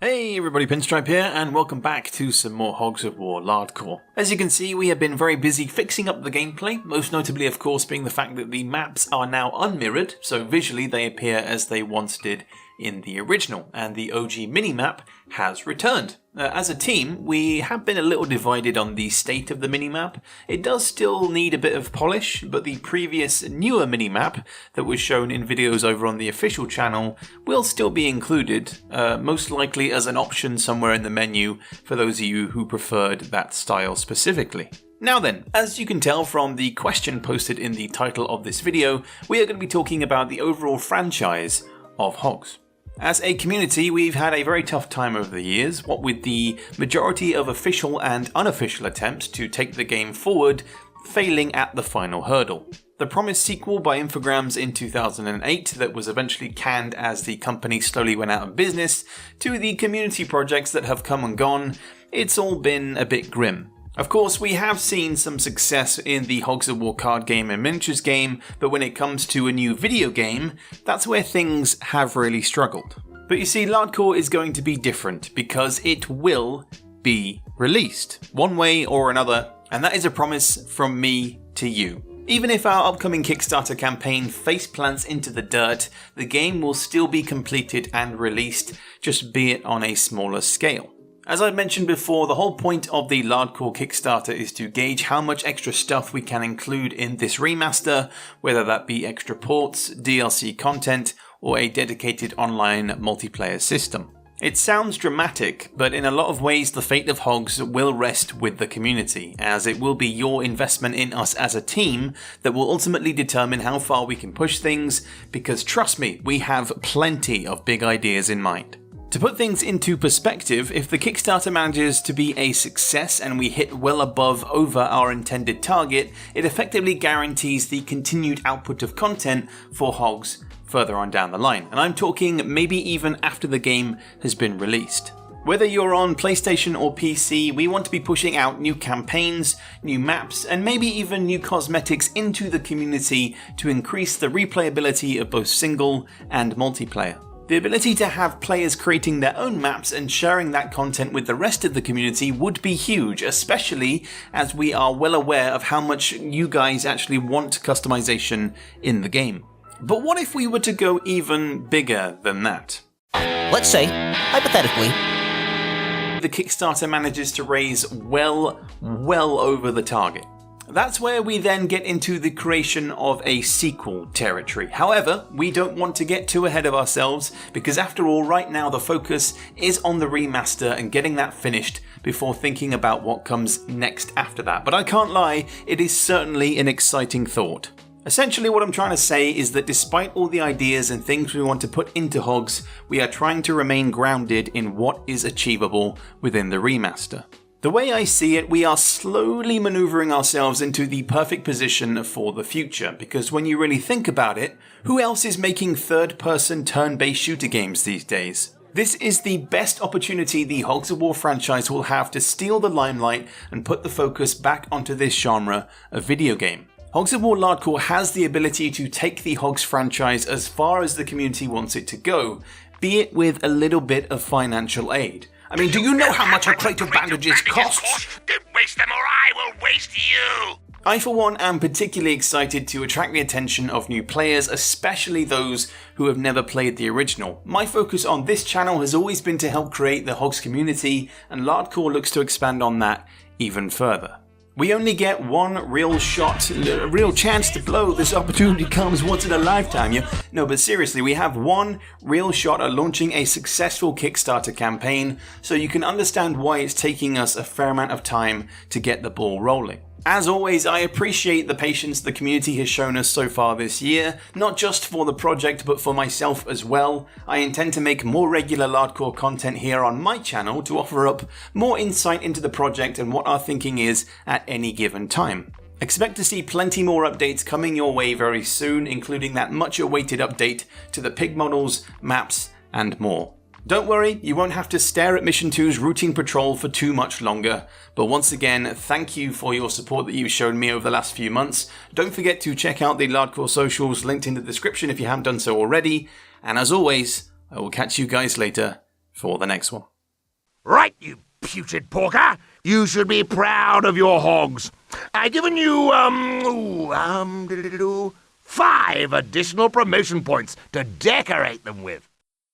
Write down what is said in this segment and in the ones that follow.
Hey everybody, Pinstripe here, and welcome back to some more Hogs of War Lardcore. As you can see, we have been very busy fixing up the gameplay, most notably of course being the fact that the maps are now unmirrored, so visually they appear as they once did in the original, and the OG minimap has returned. As a team, we have been a little divided on the state of the minimap. It does still need a bit of polish, but the previous newer minimap that was shown in videos over on the official channel will still be included, most likely as an option somewhere in the menu for those of you who preferred that style specifically. Now then, as you can tell from the question posted in the title of this video, we are going to be talking about the overall franchise of Hogs. As a community, we've had a very tough time over the years, what with the majority of official and unofficial attempts to take the game forward failing at the final hurdle. The promised sequel by Infogrames in 2008 that was eventually canned as the company slowly went out of business, to the community projects that have come and gone, it's all been a bit grim. Of course, we have seen some success in the Hogs of War card game and miniatures game, but when it comes to a new video game, that's where things have really struggled. But you see, Lardcore is going to be different because it will be released, one way or another, and that is a promise from me to you. Even if our upcoming Kickstarter campaign face plants into the dirt, the game will still be completed and released, just be it on a smaller scale. As I've mentioned before, the whole point of the Lardcore Kickstarter is to gauge how much extra stuff we can include in this remaster, whether that be extra ports, DLC content, or a dedicated online multiplayer system. It sounds dramatic, but in a lot of ways the fate of Hogs will rest with the community, as it will be your investment in us as a team that will ultimately determine how far we can push things, because trust me, we have plenty of big ideas in mind. To put things into perspective, if the Kickstarter manages to be a success and we hit well over our intended target, it effectively guarantees the continued output of content for Hogs further on down the line. And I'm talking maybe even after the game has been released. Whether you're on PlayStation or PC, we want to be pushing out new campaigns, new maps, and maybe even new cosmetics into the community to increase the replayability of both single and multiplayer. The ability to have players creating their own maps and sharing that content with the rest of the community would be huge, especially as we are well aware of how much you guys actually want customization in the game. But what if we were to go even bigger than that? Let's say, hypothetically, the Kickstarter manages to raise well over the target. That's where we then get into the creation of a sequel territory. However, we don't want to get too ahead of ourselves because after all, right now the focus is on the remaster and getting that finished before thinking about what comes next after that. But I can't lie, it is certainly an exciting thought. Essentially what I'm trying to say is that despite all the ideas and things we want to put into Hogs, we are trying to remain grounded in what is achievable within the remaster. The way I see it, we are slowly maneuvering ourselves into the perfect position for the future, because when you really think about it, who else is making third-person turn-based shooter games these days? This is the best opportunity the Hogs of War franchise will have to steal the limelight and put the focus back onto this genre of video game. Hogs of War Lardcore has the ability to take the Hogs franchise as far as the community wants it to go, be it with a little bit of financial aid. I mean, do you know how much a crate of bandages costs? Don't waste them or I will waste you! I for one am particularly excited to attract the attention of new players, especially those who have never played the original. My focus on this channel has always been to help create the Hogs community, and Lardcore looks to expand on that even further. We only get one real shot, a real chance to blow. This opportunity comes once in a lifetime. No, but seriously, we have one real shot at launching a successful Kickstarter campaign, so you can understand why it's taking us a fair amount of time to get the ball rolling. As always, I appreciate the patience the community has shown us so far this year, not just for the project but for myself as well. I intend to make more regular Lardcore content here on my channel to offer up more insight into the project and what our thinking is at any given time. Expect to see plenty more updates coming your way very soon, including that much awaited update to the pig models, maps, and more. Don't worry, you won't have to stare at Mission 2's routine patrol for too much longer, but once again, thank you for your support that you've shown me over the last few months. Don't forget to check out the Lardcore socials linked in the description if you haven't done so already, and as always, I will catch you guys later for the next one. Right, you putrid porker. You should be proud of your hogs. I've given you, 5 additional promotion points to decorate them with.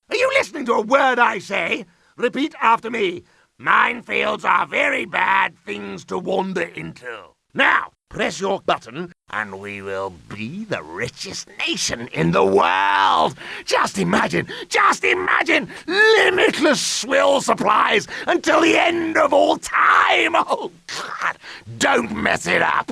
Are you listening to a word I say? Repeat after me. Minefields are very bad things to wander into. Now, press your button and we will be the richest nation in the world. Just imagine, limitless swill supplies until the end of all time. Oh, God, don't mess it up.